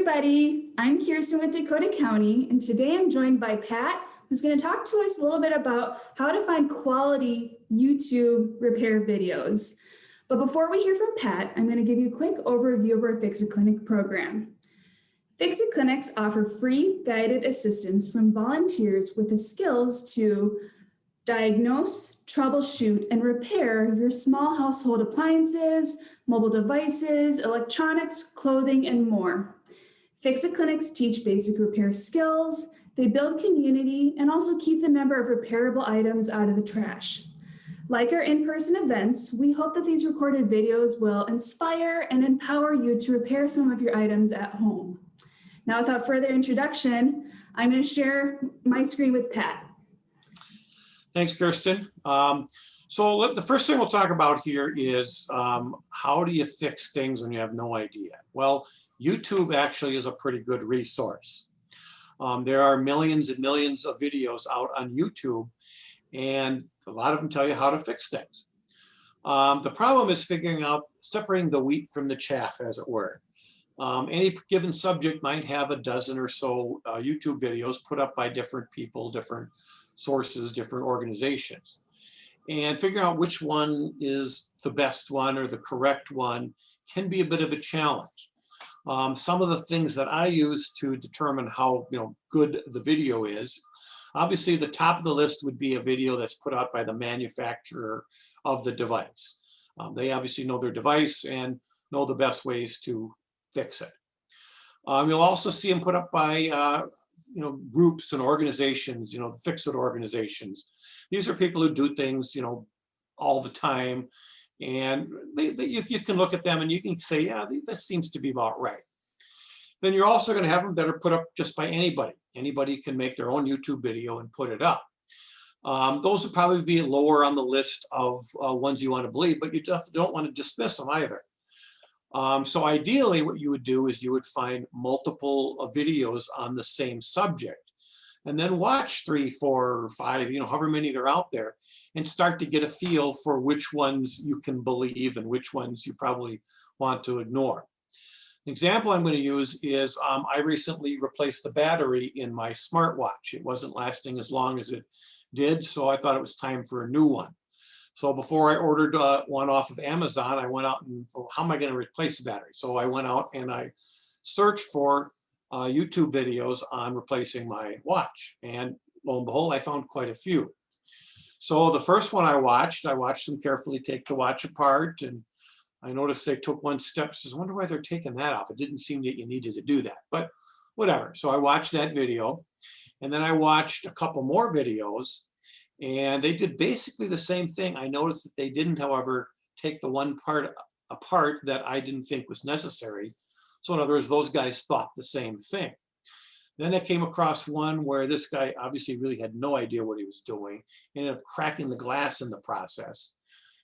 everybody. I'm Kirsten with Dakota County, and today I'm joined by Pat, who's going to talk to us a little bit about how to find quality YouTube repair videos. But before we hear from Pat, I'm going to give you a quick overview of our Fix-It Clinic program. Fix-It Clinics offer free guided assistance from volunteers with the skills to diagnose, troubleshoot, and repair your small household appliances, mobile devices, electronics, clothing, and more. Fix-It Clinics teach basic repair skills, they build community, and also keep the number of repairable items out of the trash. Like our in-person events, we hope that these recorded videos will inspire and empower you to repair some of your items at home. Now, without further introduction, I'm going to share my screen with Pat. Thanks, Kirsten. The first thing we'll talk about here is how do you fix things when you have no idea? Well, YouTube actually is a pretty good resource. There are millions and millions of videos out on YouTube, and a lot of them tell you how to fix things. The problem is figuring out, separating the wheat from the chaff, as it were. Any given subject might have a dozen or so YouTube videos put up by different people, different sources, different organizations. And figuring out which one is the best one or the correct one can be a bit of a challenge. Some of the things that I use to determine how good the video is, obviously the top of the list would be a video that's put out by the manufacturer of the device. They obviously know their device and know the best ways to fix it. You'll also see them put up by groups and organizations, fix-it organizations. These are people who do things, all the time. And you can look at them and you can say, yeah, this seems to be about right. Then you're also going to have them that are put up just by anybody. Anybody can make their own YouTube video and put it up. Those would probably be lower on the list of ones you want to believe, but you don't want to dismiss them either. So ideally what you would do is you would find multiple videos on the same subject and then watch 3, 4, or 5, however many they're out there, and start to get a feel for which ones you can believe and which ones you probably want to ignore. An example I'm going to use is I recently replaced the battery in my smartwatch. It wasn't lasting as long as it did, so I thought it was time for a new one. So before I ordered one off of Amazon, I went out and thought, how am I going to replace the battery? So I went out and I searched for YouTube videos on replacing my watch. And lo and behold, I found quite a few. So the first one I watched them carefully take the watch apart. And I noticed they took one step. I wonder why they're taking that off. It didn't seem that you needed to do that, but whatever. So I watched that video. And then I watched a couple more videos. And they did basically the same thing. I noticed that they didn't, however, take the one part apart that I didn't think was necessary. So in other words, those guys thought the same thing. Then I came across one where this guy obviously really had no idea what he was doing, ended up cracking the glass in the process.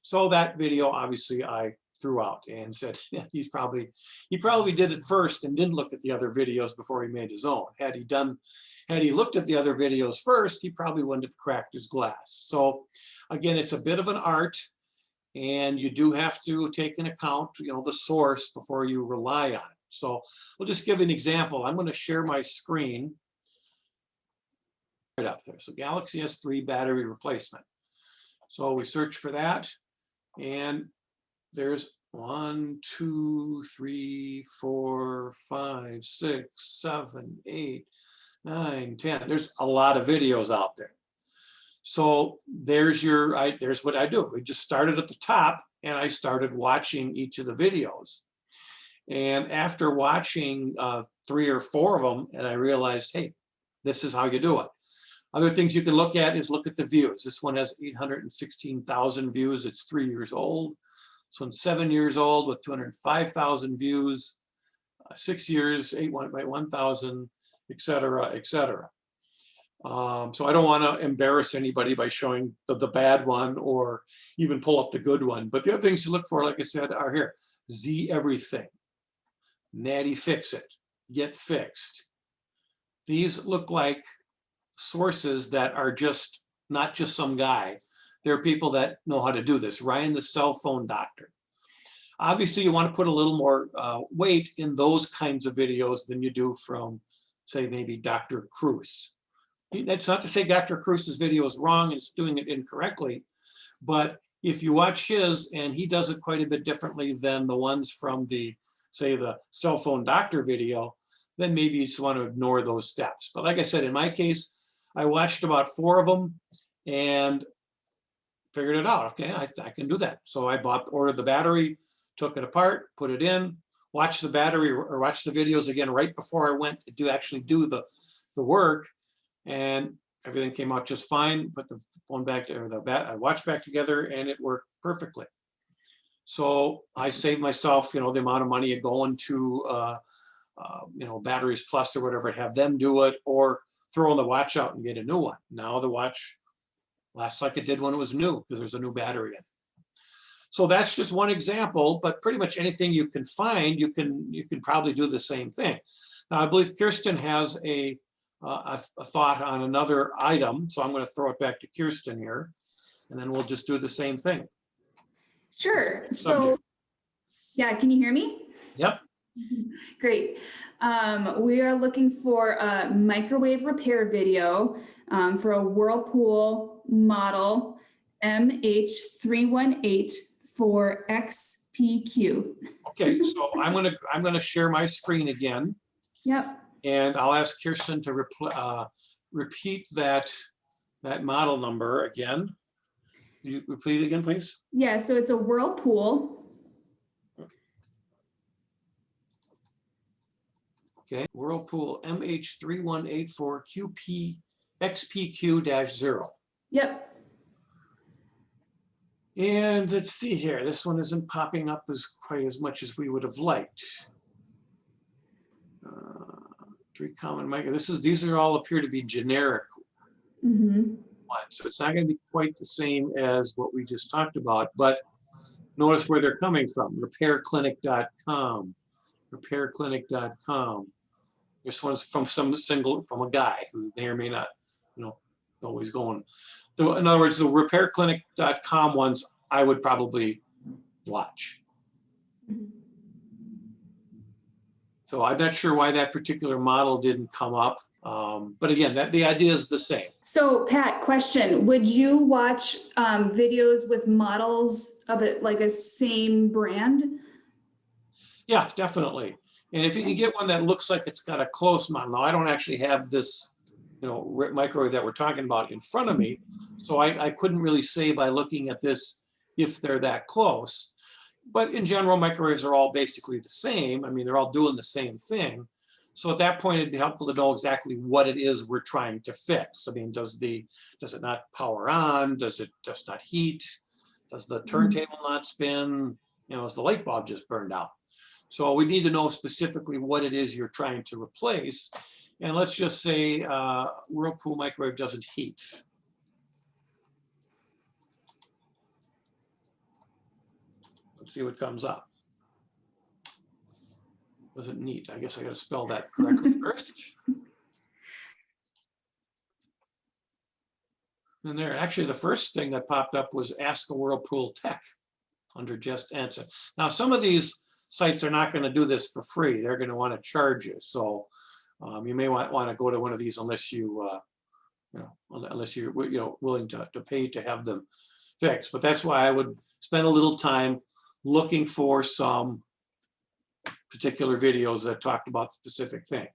So that video, obviously, I threw out and said, he probably did it first and didn't look at the other videos before he made his own. Had he looked at the other videos first, he probably wouldn't have cracked his glass. So again, it's a bit of an art, and you do have to take into account, the source before you rely on it. So we'll just give an example. I'm going to share my screen right up there. So Galaxy S3 battery replacement. So we search for that, and there's 1, 2, 3, 4, 5, 6, 7, 8, 9, 10. There's a lot of videos out there. So there's what I do. We just started at the top and I started watching each of the videos. And after watching 3 or 4 of them, and I realized, hey, this is how you do it. Other things you can look at is look at the views. This one has 816,000 views. It's 3 years old. This one's 7 years old with 205,000 views. 6 years, 1,000, et cetera, et cetera. So I don't want to embarrass anybody by showing the bad one or even pull up the good one. But the other things to look for, like I said, are here. Z Everything, Natty Fix It, Get Fixed. These look like sources that are not just some guy. There are people that know how to do this. Ryan the Cell Phone Doctor. Obviously, you want to put a little more weight in those kinds of videos than you do from, say, maybe Dr. Cruz. That's not to say Dr. Cruz's video is wrong and it's doing it incorrectly, but if you watch his and he does it quite a bit differently than the ones from the, say, the cell phone doctor video, then maybe you just want to ignore those steps. But like I said, in my case, I watched about 4 of them and figured it out. Okay, I can do that. So I ordered the battery, took it apart, put it in, watched the battery or watched the videos again right before I went to actually do the work, and everything came out just fine. Put the phone back to, or the watch back together, and it worked perfectly. So I saved myself, the amount of money going to, Batteries Plus or whatever, have them do it, or throwing the watch out and get a new one. Now the watch lasts like it did when it was new because there's a new battery in it. So that's just one example, but pretty much anything you can find, you can probably do the same thing. Now I believe Kirsten has a thought on another item, so I'm going to throw it back to Kirsten here, and then we'll just do the same thing. Sure. So, yeah, can you hear me? Yep. Great. We are looking for a microwave repair video for a Whirlpool model MH318 for XPQ. Okay, so I'm gonna share my screen again. Yep. And I'll ask Kirsten to repeat that model number again. Could you repeat it again, please? Yeah, so it's a Whirlpool. Okay, Whirlpool MH3184 QP XPQ-0. Yep. And let's see here. This one isn't popping up quite as much as we would have liked. 3 common micro. These are all appear to be generic ones, so it's not going to be quite the same as what we just talked about. But notice where they're coming from: repairclinic.com, repairclinic.com. This one's from from a guy who may or may not, know he's going. In other words, the repairclinic.com ones I would probably watch. So I'm not sure why that particular model didn't come up. But again, the idea is the same. So Pat, question, would you watch videos with models of it like a same brand? Yeah, definitely. And if you can get one that looks like it's got a close model. Now I don't actually have this, microwave that we're talking about in front of me. So I couldn't really say by looking at this if they're that close. But in general, microwaves are all basically the same. I mean, they're all doing the same thing. So at that point, it'd be helpful to know exactly what it is we're trying to fix. I mean, does it not power on? Does it just not heat? Does the turntable not spin? Is the light bulb just burned out? So we need to know specifically what it is you're trying to replace. And let's just say Whirlpool microwave doesn't heat. Let's see what comes up. Wasn't neat. I guess I got to spell that correctly first. And there, actually, the first thing that popped up was Ask a Whirlpool Tech under Just Answer. Now, some of these sites are not going to do this for free. They're going to want to charge you. So you may want to go to one of these unless you're willing to pay to have them fixed. But that's why I would spend a little time looking for some particular videos that talked about the specific thing.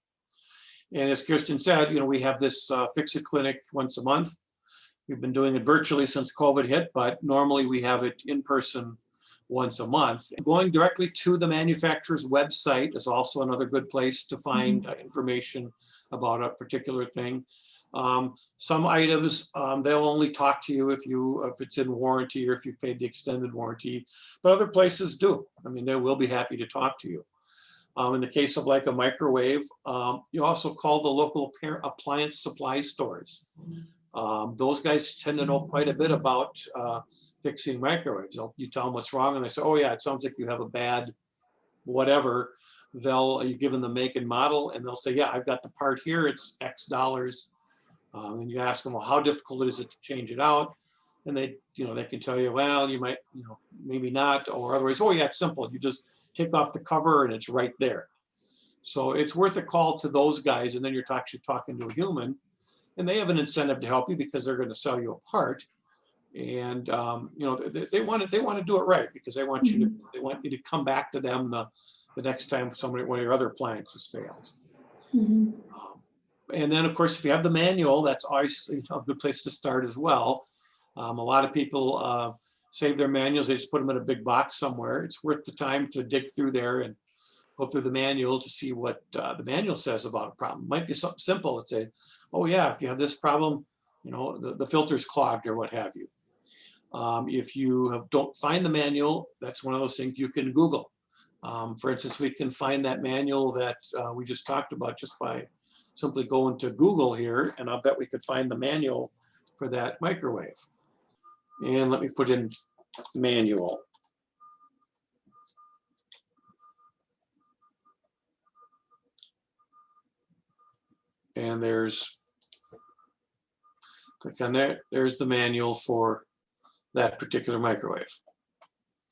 And as Kirsten said, we have this Fix-It Clinic once a month. We've been doing it virtually since COVID hit, but normally we have it in person once a month. Going directly to the manufacturer's website is also another good place to find information about a particular thing. Some items, they'll only talk to you if it's in warranty or if you've paid the extended warranty, but other places do. I mean, they will be happy to talk to you. In the case of like a microwave, you also call the local appliance supply stores. Those guys tend to know quite a bit about fixing microwaves. You tell them what's wrong and they say, oh yeah, it sounds like you have a bad whatever. You give them the make and model and they'll say, yeah, I've got the part here, it's X dollars. And you ask them, well, how difficult is it to change it out? and they can tell you, well, you might, maybe not, or otherwise, oh yeah, it's simple. You just take off the cover and it's right there. So it's worth a call to those guys, and then you're actually talking to a human, and they have an incentive to help you because they're going to sell you a part. And they want to do it right because they want you to come back to them the next time one of your other appliances fails. Mhm. And then of course, if you have the manual, that's always a good place to start as well. A lot of people save their manuals, they just put them in a big box somewhere. It's worth the time to dig through there and go through the manual to see what the manual says about a problem. It might be something simple. It's oh yeah, if you have this problem, the filter's clogged or what have you. If you don't find the manual, that's one of those things you can Google. For instance, we can find that manual that we just talked about just by simply going to Google here, and I'll bet we could find the manual for that microwave. And let me put in manual. And click on there, there's the manual for that particular microwave.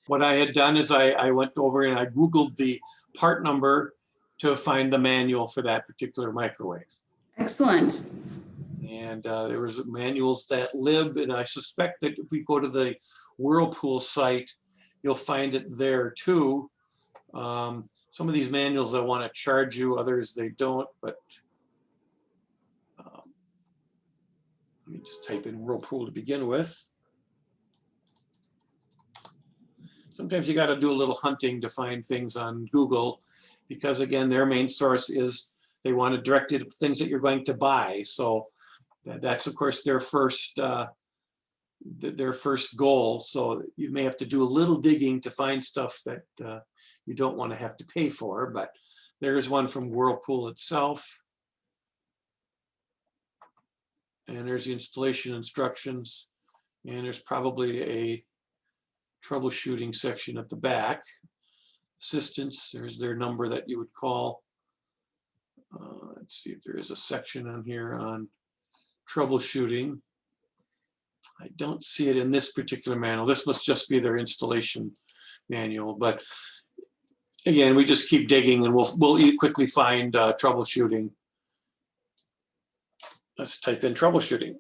What I had done is I went over and I Googled the part number to find the manual for that particular microwave. Excellent. And there was manuals that lib, and I suspect that if we go to the Whirlpool site, you'll find it there too. Some of these manuals they want to charge you, others they don't, but let me just type in Whirlpool to begin with. Sometimes you got to do a little hunting to find things on Google because, again, their main source is they want to direct you to things that you're going to buy. So that's, of course, their first goal. So you may have to do a little digging to find stuff that you don't want to have to pay for. But there's one from Whirlpool itself. And there's the installation instructions. And there's probably a troubleshooting section at the back. Assistance, there's their number that you would call. Let's see if there is a section on here on troubleshooting. I don't see it in this particular manual. This must just be their installation manual. But again, we just keep digging and we'll quickly find troubleshooting. Let's type in troubleshooting.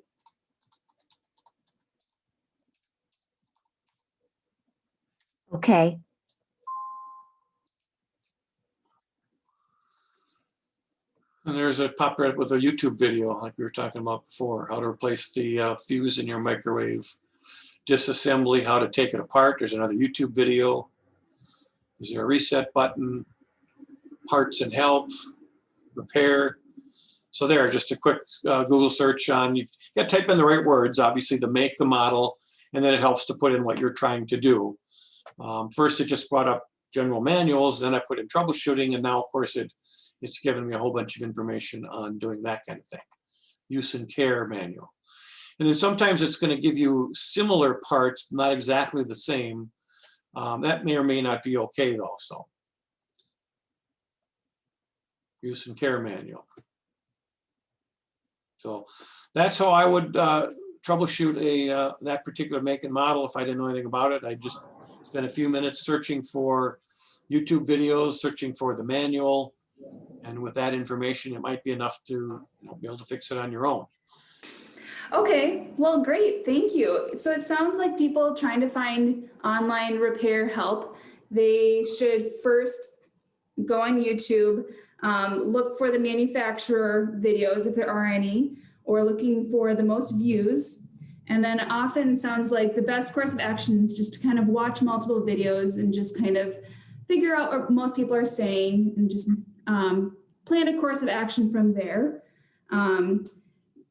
Okay. And there's a pop right with a YouTube video like we were talking about before, how to replace the fuse in your microwave, disassembly, how to take it apart. There's another YouTube video. Is there a reset button, parts and help, repair. So there, just a quick Google search on, you got to type in the right words, obviously the make, the model, and then it helps to put in what you're trying to do. First, it just brought up general manuals, then I put in troubleshooting, and now, of course, it's given me a whole bunch of information on doing that kind of thing. Use and care manual. And then sometimes it's going to give you similar parts, not exactly the same. That may or may not be okay, though. So, use and care manual. So that's how I would troubleshoot that particular make and model. If I didn't know anything about it, I'd just spend a few minutes searching for YouTube videos, searching for the manual. And with that information, it might be enough to be able to fix it on your own. Okay, well, great, thank you. So it sounds like people trying to find online repair help, they should first go on YouTube, look for the manufacturer videos if there are any, or looking for the most views. And then often sounds like the best course of action is just to kind of watch multiple videos and just kind of figure out what most people are saying and just plan a course of action from there.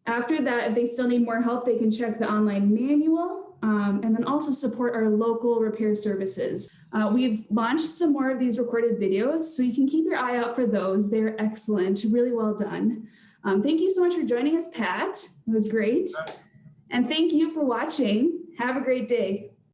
After that, if they still need more help, they can check the online manual and then also support our local repair services. We've launched some more of these recorded videos, so you can keep your eye out for those. They're excellent, really well done. Thank you so much for joining us, Pat. It was great. And thank you for watching. Have a great day.